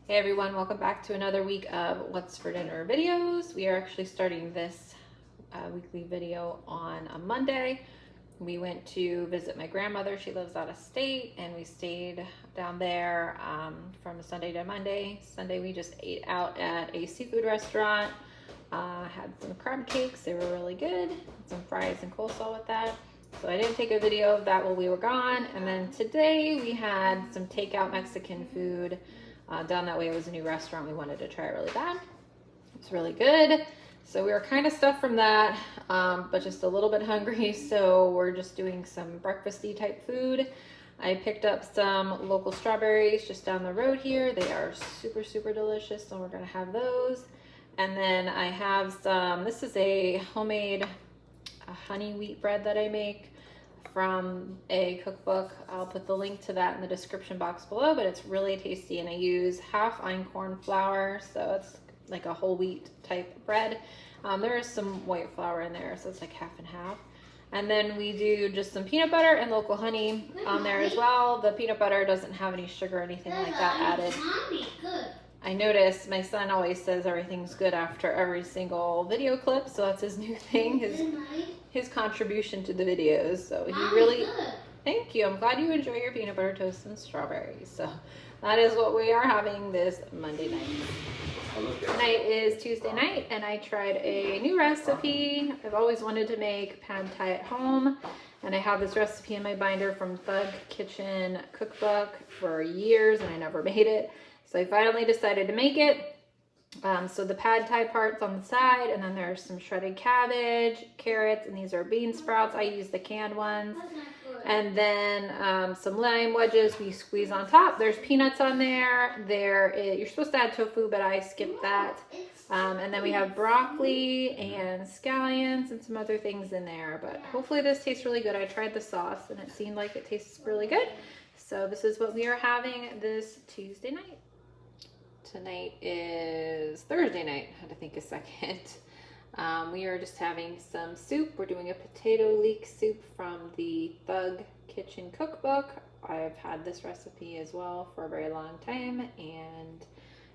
Hey everyone, welcome back to another week of What's for Dinner videos. We are actually starting this weekly video on a Monday. We went to visit my grandmother. She lives out of state, and we stayed down there from Sunday to Monday. Sunday we just ate out at a seafood restaurant. Had some crab cakes, they were really good. Some fries and coleslaw with that. So I didn't take a video of that while we were gone. And then today we had some takeout Mexican food. Down that way, it was a new restaurant we wanted to try really bad. It's really good. So we were kind of stuffed from that, but just a little bit hungry. So we're just doing some breakfasty type food. I picked up some local strawberries just down the road here. They are super, super delicious. So we're gonna have those. And then I have some, this is a homemade honey wheat bread that I make from a cookbook. I'll put the link to that in the description box below, but it's really tasty, and I use half einkorn flour, so it's like a whole wheat type bread. There is some white flour in there, so it's like half and half. And then we do just some peanut butter and local honey on there as well. The peanut butter doesn't have any sugar or anything like that added. I noticed my son always says everything's good after every single video clip, so that's his new thing, his contribution to the videos. So he really, thank you. I'm glad you enjoy your peanut butter toast and strawberries. So that is what we are having this Monday night. Tonight is Tuesday night, and I tried a new recipe. I've always wanted to make pad thai at home, and I have this recipe in my binder from Thug Kitchen Cookbook for years, and I never made it. So I finally decided to make it. So the pad thai part's on the side, and then there's some shredded cabbage, carrots, and these are bean sprouts. I use the canned ones. And then some lime wedges we squeeze on top. There's peanuts on there. You're supposed to add tofu, but I skipped that. And then we have broccoli and scallions and some other things in there. But hopefully this tastes really good. I tried the sauce, and it seemed like it tastes really good. So this is what we are having this Tuesday night. Tonight is Thursday night. I had to think a second. We are just having some soup. We're doing a potato leek soup from the Thug Kitchen Cookbook. I've had this recipe as well for a very long time, and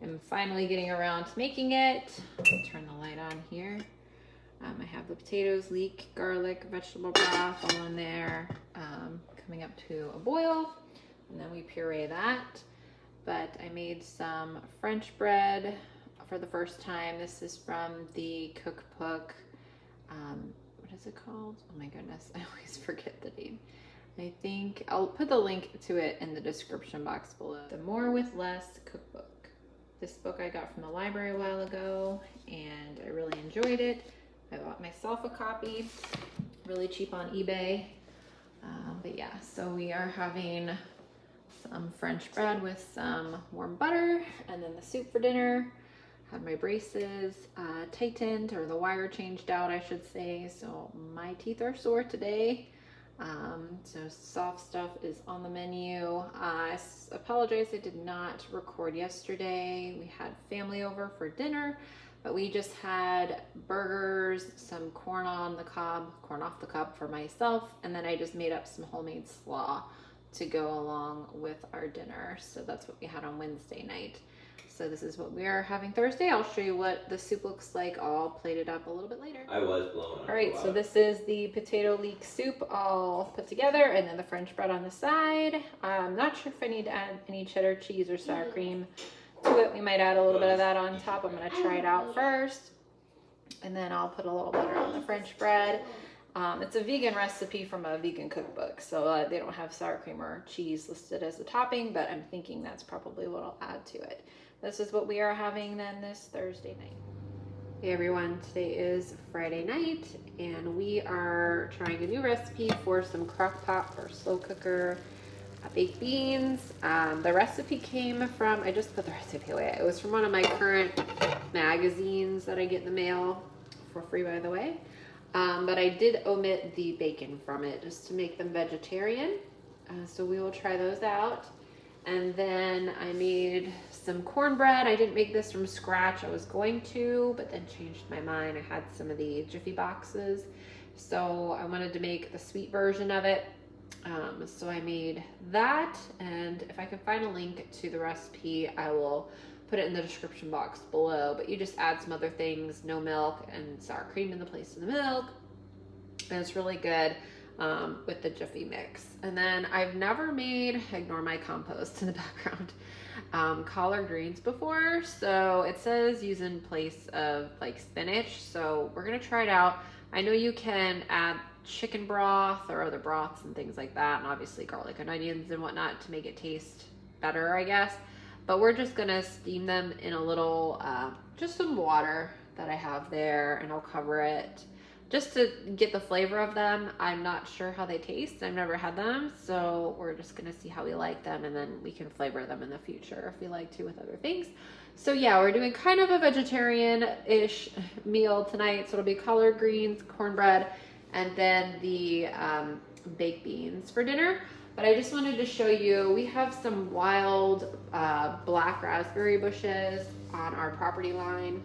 I'm finally getting around to making it. I'll turn the light on here. I have the potatoes, leek, garlic, vegetable broth all in there, coming up to a boil, and then we puree that. But I made some French bread for the first time. This is from the cookbook. What is it called? Oh my goodness, I always forget the name. I think I'll put the link to it in the description box below. The More with Less cookbook. This book I got from the library a while ago, and I really enjoyed it. I bought myself a copy, really cheap on eBay. But yeah, so we are having some French bread with some warm butter, and then the soup for dinner. Had my braces tightened, or the wire changed out, I should say, so my teeth are sore today. So soft stuff is on the menu. I apologize, I did not record yesterday. We had family over for dinner, but we just had burgers, some corn off the cob for myself, and then I just made up some homemade slaw to go along with our dinner. So that's what we had on Wednesday night. So this is what we are having Thursday. I'll show you what the soup looks like all plated up a little bit later. I was blown up. All right, so this is the potato leek soup all put together, and then the French bread on the side. I'm not sure if I need to add any cheddar cheese or sour cream to it. We might add a little bit of that on top. I'm gonna try it out first, and then I'll put a little butter on the French bread. It's a vegan recipe from a vegan cookbook, so they don't have sour cream or cheese listed as a topping, but I'm thinking that's probably what I'll add to it. This is what we are having then this Thursday night. Hey everyone, today is Friday night, and we are trying a new recipe for some crock pot or slow cooker baked beans. The recipe came from, I just put the recipe away. It was from one of my current magazines that I get in the mail for free, by the way. But I did omit the bacon from it just to make them vegetarian. So we will try those out. And then I made some cornbread. I didn't make this from scratch. I was going to, but then changed my mind. I had some of the Jiffy boxes, so I wanted to make the sweet version of it. So I made that, and if I can find a link to the recipe, I will put it in the description box below. But you just add some other things, no milk and sour cream in the place of the milk. And it's really good with the Jiffy mix. And then I've never made, ignore my compost in the background, collard greens before. So it says use in place of like spinach. So we're gonna try it out. I know you can add chicken broth or other broths and things like that, and obviously garlic and onions and whatnot to make it taste better, I guess. But we're just gonna steam them in a little, just some water that I have there, and I'll cover it just to get the flavor of them. I'm not sure how they taste. I've never had them, so we're just gonna see how we like them, and then we can flavor them in the future if we like to with other things. So yeah, we're doing kind of a vegetarian-ish meal tonight. So it'll be collard greens, cornbread, and then the baked beans for dinner. But I just wanted to show you, we have some wild black raspberry bushes on our property line.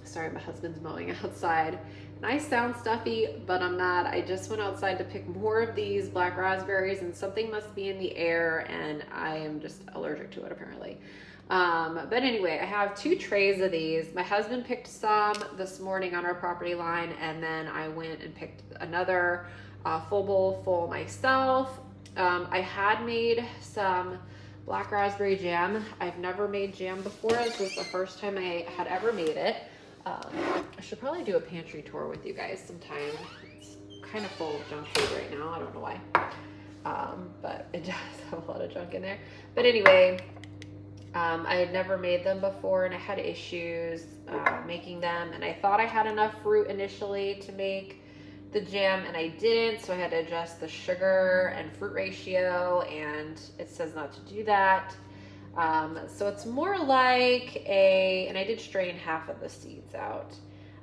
Sorry, my husband's mowing outside. And I sound stuffy, but I'm not. I just went outside to pick more of these black raspberries, and something must be in the air, and I am just allergic to it apparently. But anyway, I have 2 trays of these. My husband picked some this morning on our property line, and then I went and picked another full bowl full myself. I had made some black raspberry jam. I've never made jam before. This was the first time I had ever made it. I should probably do a pantry tour with you guys sometime. It's kind of full of junk food right now. I don't know why. But it does have a lot of junk in there. But anyway, I had never made them before, and I had issues making them. And I thought I had enough fruit initially to make the jam, and I didn't. So I had to adjust the sugar and fruit ratio, and it says not to do that. So it's more like and I did strain half of the seeds out,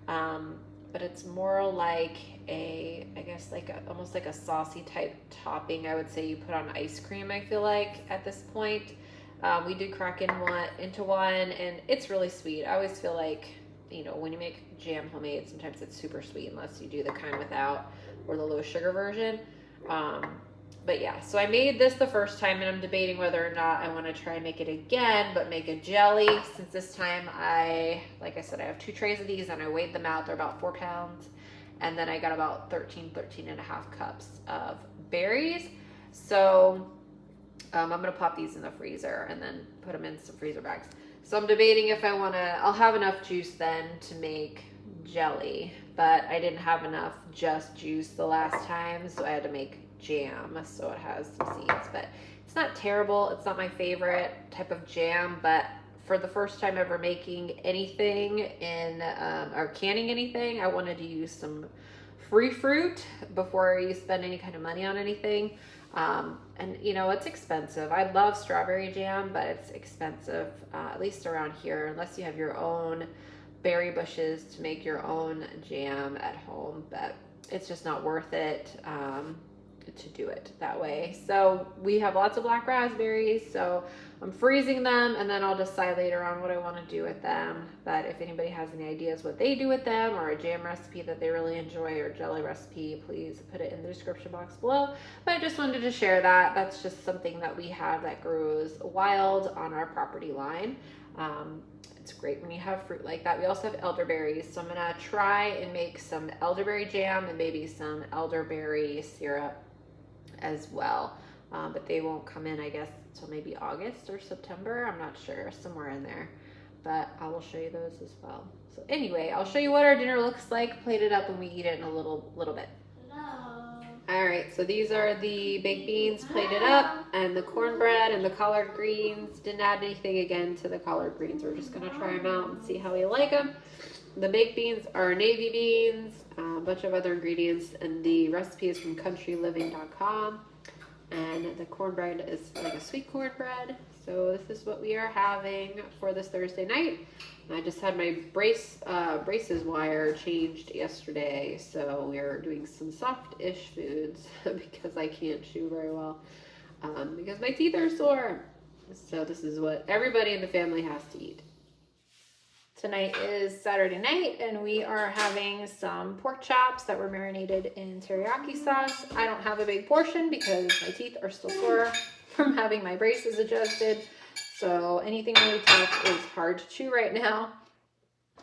but it's more like I guess like almost like a saucy type topping, I would say you put on ice cream, I feel like at this point. We did crack into one, and it's really sweet. I always feel like, you know, when you make jam homemade, sometimes it's super sweet unless you do the kind without or the low sugar version. But yeah, so I made this the first time, and I'm debating whether or not I want to try and make it again, but make a jelly, since this time like I said, I have 2 trays of these, and I weighed them out. They're about 4 pounds. And then I got about 13 and a half cups of berries. So I'm going to pop these in the freezer and then put them in some freezer bags. So I'm debating if I'll have enough juice then to make jelly, but I didn't have enough just juice the last time, so I had to make jam, so it has some seeds. But it's not terrible. It's not my favorite type of jam, but for the first time ever making anything or canning anything, I wanted to use some free fruit before you spend any kind of money on anything. And you know, it's expensive. I love strawberry jam, but it's expensive, at least around here, unless you have your own berry bushes to make your own jam at home. But it's just not worth it to do it that way. So we have lots of black raspberries, so I'm freezing them, and then I'll decide later on what I want to do with them. But if anybody has any ideas what they do with them, or a jam recipe that they really enjoy, or jelly recipe, please put it in the description box below. But I just wanted to share that. That's just something that we have that grows wild on our property line. It's great when you have fruit like that. We also have elderberries, so I'm gonna try and make some elderberry jam and maybe some elderberry syrup as well. But they won't come in, I guess, until maybe August or September. I'm not sure, somewhere in there. But I will show you those as well. So anyway, I'll show you what our dinner looks like, plate it up, and we eat it in a little bit. Hello. All right, so these are the baked beans plated up, and the cornbread and the collard greens. Didn't add anything again to the collard greens. We're just gonna try them out and see how we like them. The baked beans are navy beans, a bunch of other ingredients, and the recipe is from countryliving.com. And the cornbread is like a sweet cornbread. So this is what we are having for this Thursday night. I just had my braces wire changed yesterday, so we're doing some soft-ish foods because I can't chew very well because my teeth are sore. So this is what everybody in the family has to eat. Tonight is Saturday night, and we are having some pork chops that were marinated in teriyaki sauce. I don't have a big portion because my teeth are still sore from having my braces adjusted. So anything really tough is hard to chew right now.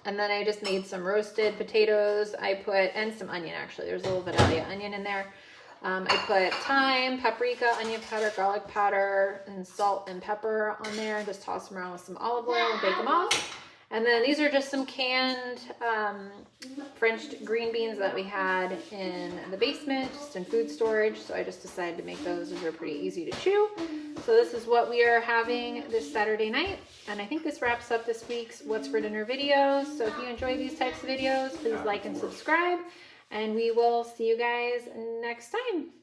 And then I just made some roasted potatoes. And some onion actually. There's a little Vidalia onion in there. I put thyme, paprika, onion powder, garlic powder, and salt and pepper on there. Just toss them around with some olive oil and bake them off. And then these are just some canned French green beans that we had in the basement, just in food storage. So I just decided to make those. Those are pretty easy to chew. So this is what we are having this Saturday night. And I think this wraps up this week's What's for Dinner videos. So if you enjoy these types of videos, please like and subscribe. And we will see you guys next time.